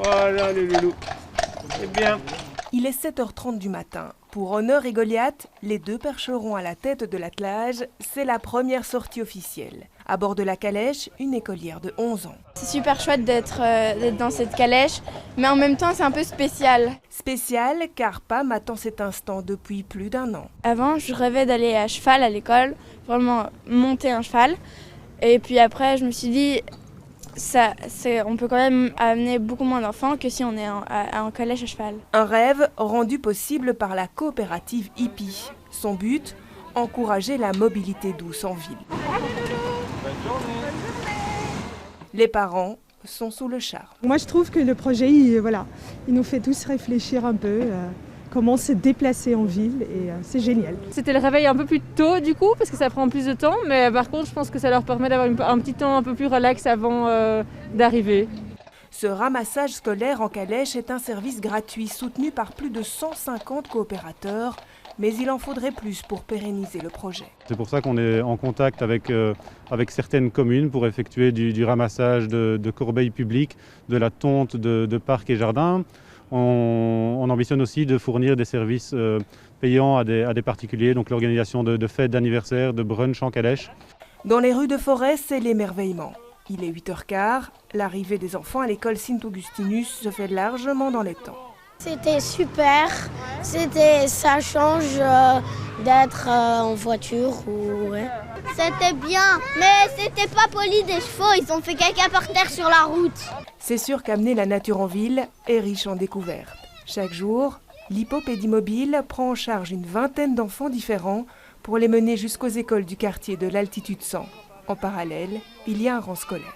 Voilà les loulous. C'est bien. Il est 7h30 du matin. Pour Honneur et Goliath, les deux percherons à la tête de l'attelage, c'est la première sortie officielle. À bord de la calèche, une écolière de 11 ans. C'est super chouette d'être dans cette calèche, mais en même temps c'est un peu spécial. Spécial car Pam attend cet instant depuis plus d'1 an. Avant, je rêvais d'aller à cheval à l'école, vraiment monter un cheval. Et puis après, je me suis dit, on peut quand même amener beaucoup moins d'enfants que si on est en calèche à cheval. Un rêve rendu possible par la coopérative Hippie. Son but, encourager la mobilité douce en ville. Les parents sont sous le charme. Moi, je trouve que le projet, il nous fait tous réfléchir un peu comment se déplacer en ville et c'est génial. C'était le réveil un peu plus tôt du coup, parce que ça prend plus de temps, mais par contre, je pense que ça leur permet d'avoir un petit temps un peu plus relax avant d'arriver. Ce ramassage scolaire en calèche est un service gratuit soutenu par plus de 150 coopérateurs, mais il en faudrait plus pour pérenniser le projet. C'est pour ça qu'on est en contact avec certaines communes pour effectuer du ramassage de corbeilles publiques, de la tonte de parcs et jardins. On ambitionne aussi de fournir des services payants à des particuliers, donc l'organisation de fêtes d'anniversaire, de brunch en calèche. Dans les rues de Forêt, c'est l'émerveillement. Il est 8h15, l'arrivée des enfants à l'école Sint-Augustinus se fait largement dans les temps. C'était super, ça change d'être en voiture ou ouais. C'était bien, mais c'était pas poli des chevaux, ils ont fait caca par terre sur la route. C'est sûr qu'amener la nature en ville est riche en découvertes. Chaque jour, l'Hippopédie mobile prend en charge une vingtaine d'enfants différents pour les mener jusqu'aux écoles du quartier de l'Altitude 100. En parallèle, il y a un rang scolaire.